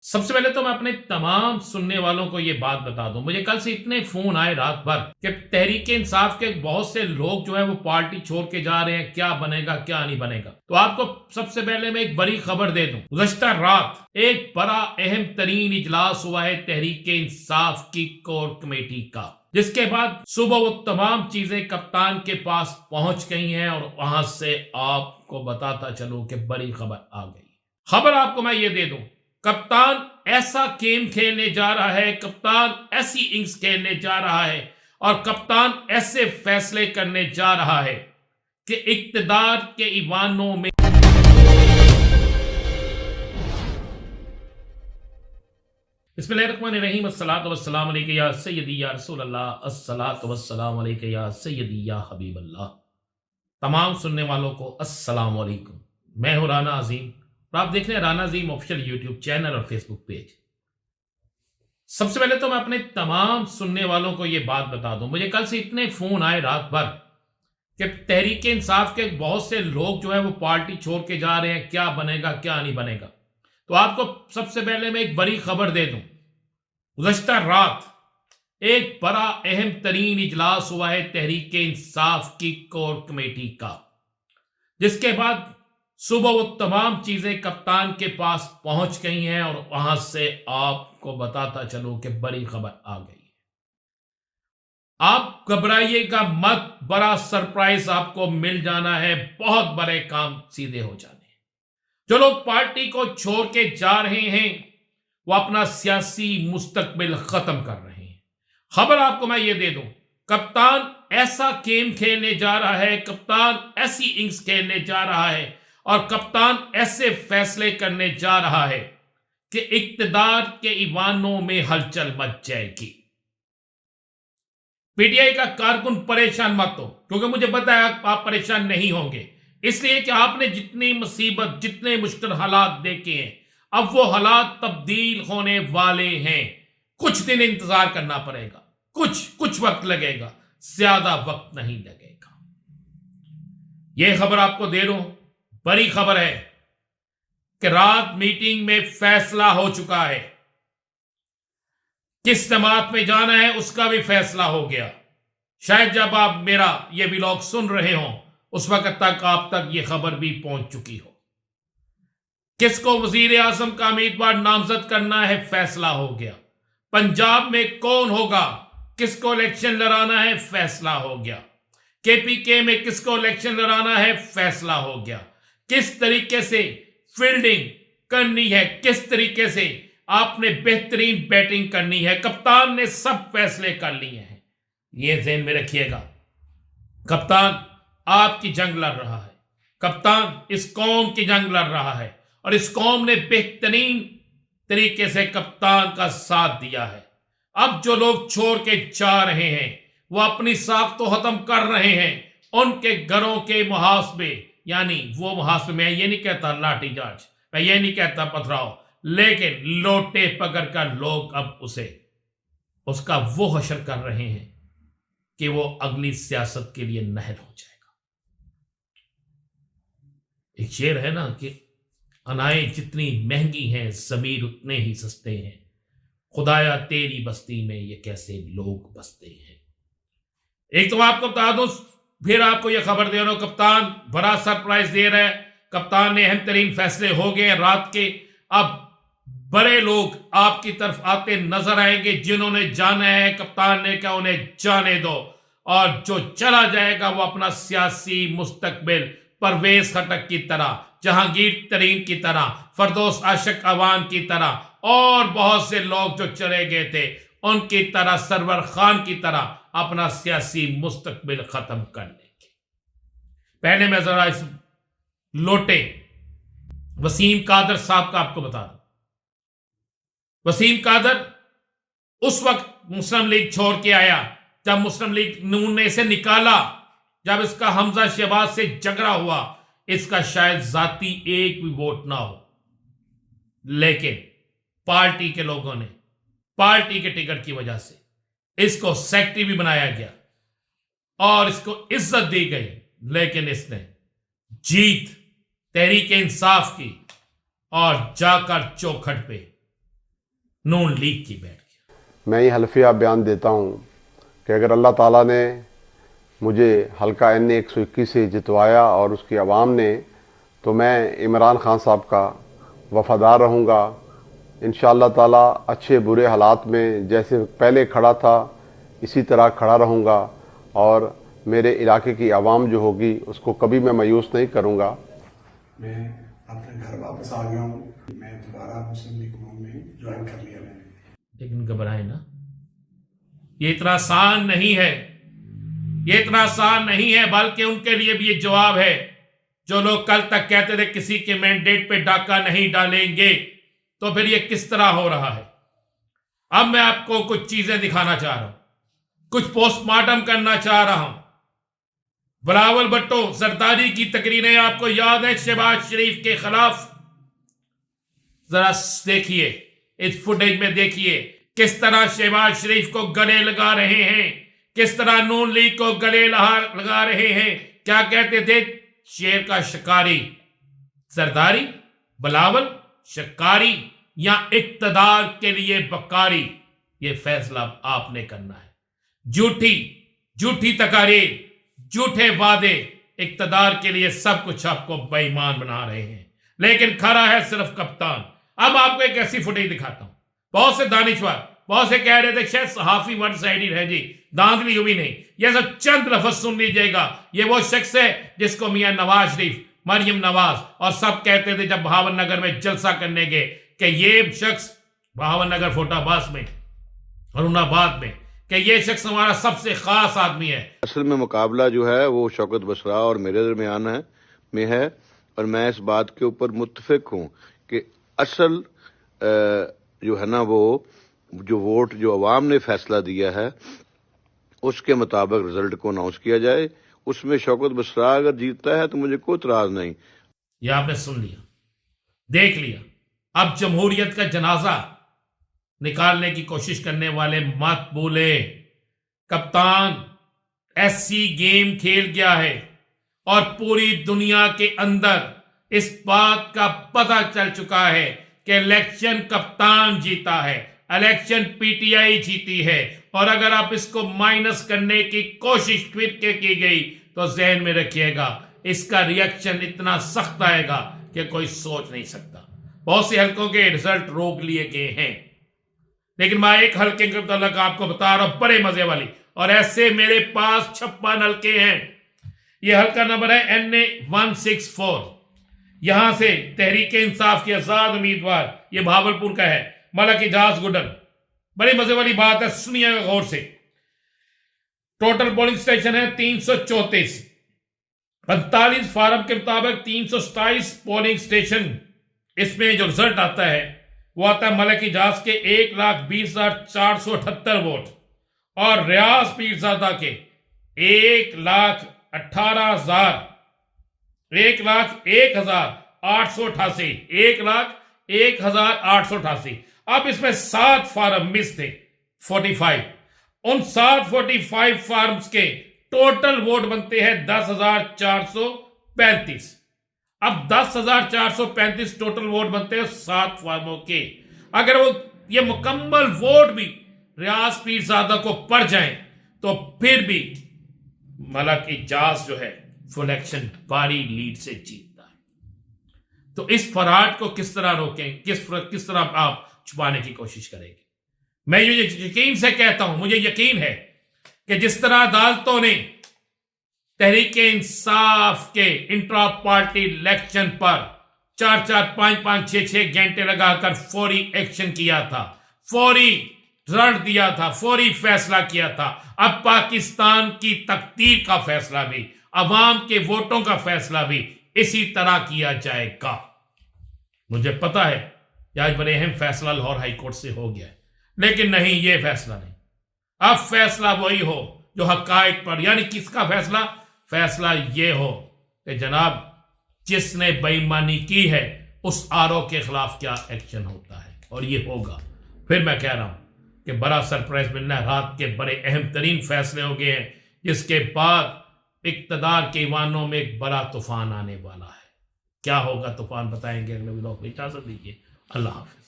सबसे पहले तो मैं अपने तमाम सुनने वालों को ये बात बता दूं, मुझे कल से इतने फोन आए रात भर कि तहरीक इंसाफ के बहुत से लोग जो है वो पार्टी छोड़ के जा रहे हैं, क्या बनेगा क्या नहीं बनेगा। तो आपको सबसे पहले मैं एक बड़ी खबर दे दूं, गुज़श्ता रात एक बड़ा अहम तरीन इजलास हुआ है तहरीक इंसाफ की कोर कमेटी का, जिसके बाद सुबह वो तमाम चीजें कप्तान के पास पहुंच गई हैं और वहां से आपको बताता चलूं कि बड़ी खबर आ गई। खबर आपको मैं ये दे दूं, कप्तान ऐसा गेम खेलने जा रहा है, कप्तान ऐसी इनिंग्स खेलने जा रहा है और कप्तान ऐसे फैसले करने जा रहा है कि इक्तदार के ईवानों में बिस्मिल्लाहिर्रहमानिर्रहीम अस्सलातु वस्सलाम अलैका या सय्यदी या रसूल अल्लाह, अस्सलातु वस्सलाम अलैका या सय्यदी या हबीब अल्लाह। तमाम सुनने वालों को अस्सलाम वालेकुम। मैं हूं राना अजीम और आप देख रहे हैं राना अजीम ऑफिशियल यूट्यूब चैनल और फेसबुक पेज। सबसे पहले तो मैं अपने तमाम सुनने वालों को ये बात बता दूं, मुझे कल से इतने फोन आए रात भर कि तहरीक इंसाफ के बहुत से लोग जो है वो पार्टी छोड़ के जा रहे हैं, क्या बनेगा क्या नहीं बनेगा। तो आपको सबसे पहले मैं एक बड़ी खबर दे दूं, गुज़श्ता रात एक बड़ा अहम तरीन इजलास हुआ है तहरीक इंसाफ की कोर कमेटी का, जिसके बाद सुबह वो तमाम चीजें कप्तान के पास पहुंच गई हैं और वहां से आपको बताता चलूं कि बड़ी खबर आ गई है। आप घबराइएगा मत, बड़ा सरप्राइज आपको मिल जाना है, बहुत बड़े काम सीधे हो जाने हैं। जो लोग पार्टी को छोड़ के जा रहे हैं वो अपना सियासी मुस्तकबिल खत्म कर रहे हैं। खबर आपको मैं ये दे दूं, कप्तान ऐसा गेम खेलने जा रहा है, कप्तान ऐसी इनिंग्स खेलने जा रहा है और कप्तान ऐसे फैसले करने जा रहा है कि इक्तदार के ईवानों में हलचल मच जाएगी। पीटीआई का कारकुन परेशान मत हो, क्योंकि मुझे पता है आप परेशान नहीं होंगे, इसलिए कि आपने जितनी मुसीबत जितने मुश्किल हालात देखे हैं, अब वो हालात तब्दील होने वाले हैं। कुछ दिन इंतजार करना पड़ेगा, कुछ वक्त लगेगा, ज्यादा वक्त नहीं लगेगा। यह खबर आपको दे रहा हूं, बड़ी खबर है कि रात मीटिंग में फैसला हो चुका है। किस जमात में जाना है उसका भी फैसला हो गया। शायद जब आप मेरा यह व्लॉग सुन रहे हो उस वक्त तक आप तक यह खबर भी पहुंच चुकी हो। किसको वजीर आजम का उम्मीदवार नामजद करना है, फैसला हो गया। पंजाब में कौन होगा, किसको इलेक्शन लड़ाना है, फैसला हो गया। केपीके में किसको इलेक्शन लड़ाना है, फैसला हो गया। किस तरीके से फील्डिंग करनी है, किस तरीके से आपने बेहतरीन बैटिंग करनी है, कप्तान ने सब फैसले कर लिए हैं। यह ध्यान में रखिएगा, कप्तान आपकी जंग लड़ रहा है, कप्तान इस कौम की जंग लड़ रहा है और इस कौम ने बेहतरीन तरीके से कप्तान का साथ दिया है। अब जो लोग छोड़ के जा रहे हैं वो अपनी साख तो खत्म कर रहे हैं, उनके घरों के मुहासबे, यानी वो मुहासबे, मैं ये नहीं कहता लाठीचार्ज, मैं ये नहीं कहता पथराव, लेकिन लोटे पकड़ कर लोग अब उसका वो हशर कर रहे हैं कि वो अगली सियासत के लिए नहर हो जाएगा। एक शेर है ना कि अनाए जितनी महंगी हैं जमीर उतने ही सस्ते हैं, खुदाया तेरी बस्ती में ये कैसे लोग बसते हैं। एक तो आपको बता दूं, फिर आपको यह खबर दे रहा हूं, कप्तान बड़ा सरप्राइज दे रहा है। कप्तान ने अहम तरीन फैसले हो गए रात के। अब बड़े लोग आपकी तरफ आते नजर आएंगे, जिन्होंने जाना है कप्तान ने कहा उन्हें जाने दो, और जो चला जाएगा वो अपना सियासी मुस्तकबिल परवेज खटक की तरह, जहांगीर तरीन की तरह, फरदौस आशिक अवान की तरह और बहुत से लोग जो चले गए थे उनकी तरह, सरवर खान की तरह अपना सियासी मुस्तकबिल खत्म कर लेंगे। पहले मैं जरा इस लोटे वसीम कादर साहब का आपको बता दूं। वसीम कादर उस वक्त मुस्लिम लीग छोड़ के आया जब मुस्लिम लीग नून ने इसे निकाला, जब इसका हमजा शहबाज से झगड़ा हुआ। इसका शायद जाती एक भी वोट ना हो, लेकिन पार्टी के लोगों ने, पार्टी के टिकट की वजह से इसको सेक्रेटरी भी बनाया गया और इसको इज्जत दी गई। लेकिन इसने जीत तहरीक इंसाफ की और जाकर चौखट पे नून लीग की बैठ गया। मैं ये हल्फिया बयान देता हूँ कि अगर अल्लाह ताला ने मुझे हल्का NA 121 से जितवाया और उसकी आवाम ने, तो मैं इमरान खान साहब का वफ़ादार रहूँगा। इंशाअल्लाह ताला अच्छे बुरे हालात में जैसे पहले खड़ा था इसी तरह खड़ा रहूँगा और मेरे इलाके की आवाम जो होगी उसको कभी मैं मायूस नहीं करूँगा। मैं अपने घर वापस आ गया हूँ। मैं दोबारा मुस्लिम लीग नून में ज्वाइन कर लिया मैंने। लेकिन घबराए ना, ये इतना आसान नहीं है, ये इतना आसान नहीं है, बल्कि उनके लिए भी ये जवाब है जो लोग कल तक कहते थे किसी के मैंडेट पे डाका नहीं डालेंगे, तो फिर ये किस तरह हो रहा है। अब मैं आपको कुछ चीजें दिखाना चाह रहा हूं, कुछ पोस्टमार्टम करना चाह रहा हूं। बिलावल भुट्टो जरदारी की तकरीरें आपको याद है शहबाज शरीफ के खिलाफ, जरा देखिए, इस फुटेज में देखिए किस तरह शहबाज शरीफ को गले लगा रहे हैं, किस तरह नून लीग को गले लगा रहे हैं। क्या कहते थे, शेर का शिकारी सरदारी, बिलावल शिकारी या इक्तदार के लिए बकारी, ये फैसला आपने करना है। झूठी तकारीर, झूठे वादे, इक्तदार के लिए सब कुछ आपको बेईमान बना रहे हैं, लेकिन खरा है सिर्फ कप्तान। अब आपको एक ऐसी फुटेज दिखाता हूं, बहुत से दानिशवर बहुत से कह रहे थे शायद सहाफी वन साइडेड है जी, धांधली हुई नहीं। ये सब चंद लफ्ज सुन लीजिएगा। ये वो शख्स है जिसको मियां नवाज शरीफ, मरियम नवाज और सब कहते थे जब भावन नगर में जलसा करने गए कि ये शख्स भावन नगर फोटाबाज में और उनाबाद में कि ये शख्स हमारा सबसे खास आदमी है। असल में मुकाबला जो है वो शौकत बसरा और मेरे दरमियान है और मैं इस बात के ऊपर मुत्तफिक हूँ कि असल जो है ना वो जो वोट जो अवाम ने फैसला दिया है उसके मुताबिक रिजल्ट को अनाउंस किया जाए। उसमें शौकत बसरा अगर जीतता है तो मुझे कोई इतराज नहीं। ये आपने सुन लिया, देख लिया। अब जमहूरियत का जनाजा निकालने की कोशिश करने वाले मत बोले, कप्तान ऐसी गेम खेल गया है और पूरी दुनिया के अंदर इस बात का पता चल चुका है कि इलेक्शन कप्तान जीता है, इलेक्शन पीटीआई जीती है। और अगर आप इसको माइनस करने की कोशिश फिर के की गई तो जहन में रखिएगा इसका रिएक्शन इतना सख्त आएगा कि कोई सोच नहीं सकता। बहुत से हलकों के रिजल्ट रोक लिए गए हैं, लेकिन मैं एक हल्के के मतलब आपको बता रहा हूं बड़े मजे वाली, और ऐसे मेरे पास 56 हल्के हैं। यह हल्का नंबर है NA 164। यहां से तहरीक इंसाफ के आजाद उम्मीदवार, ये भावलपुर का है, मलक इजाज गुडन। बड़ी मजे वाली बात है, सुनिएगा गौर से। टोटल पोलिंग स्टेशन है 334, 45 फार्म के मुताबिक 327 पोलिंग स्टेशन। इसमें जो रिजल्ट आता है वो आता है मलक इजाज के 1,20,478 वोट और रियाज पीरजादा के 1,01,888। अब इसमें 7 फार्म मिस थे 45। उन 45 फार्म्स के टोटल वोट बनते हैं 10,435। अब 10,435 टोटल वोट बनते हैं 7 फार्मों के। अगर वो ये मुकम्मल वोट भी रियाज पीरजादा को पड़ जाएं तो फिर भी मलक इजाज जो है फुल इलेक्शन भारी लीड से जीतता है। तो इस फराड को किस तरह रोकें, किस तरह आप छुपाने की कोशिश करेंगे। मैं ये यकीन से कहता हूं, मुझे यकीन है कि जिस तरह अदालतों ने तहरीक इंसाफ के इंट्रा पार्टी इलेक्शन पर 4-4, 5-5, 6-6 घंटे लगाकर फौरी एक्शन किया था, फौरी रिजल्ट दिया था, फौरी फैसला किया था, अब पाकिस्तान की तकदीर का फैसला भी, अवाम के वोटों का फैसला भी इसी तरह किया जाएगा। मुझे पता है कि आज बड़े अहम फैसला लाहौर हाईकोर्ट से हो गया है, लेकिन नहीं, ये फैसला नहीं। अब फैसला वही हो जो हकायक पर, यानी किसका फैसला? फैसला ये हो कि जनाब जिसने बेईमानी की है उस आरोप के खिलाफ क्या एक्शन होता है, और ये होगा। फिर मैं कह रहा हूं कि बड़ा सरप्राइज मिलना है, रात के बड़े अहम तरीन फैसले हो गए हैं, जिसके बाद इक्तदार के ईवानों में एक बड़ा तूफान आने वाला है। क्या होगा तूफान बताएंगे अगले व्लॉग में। इजाजत दीजिए, अल्लाह हाफ़िज़।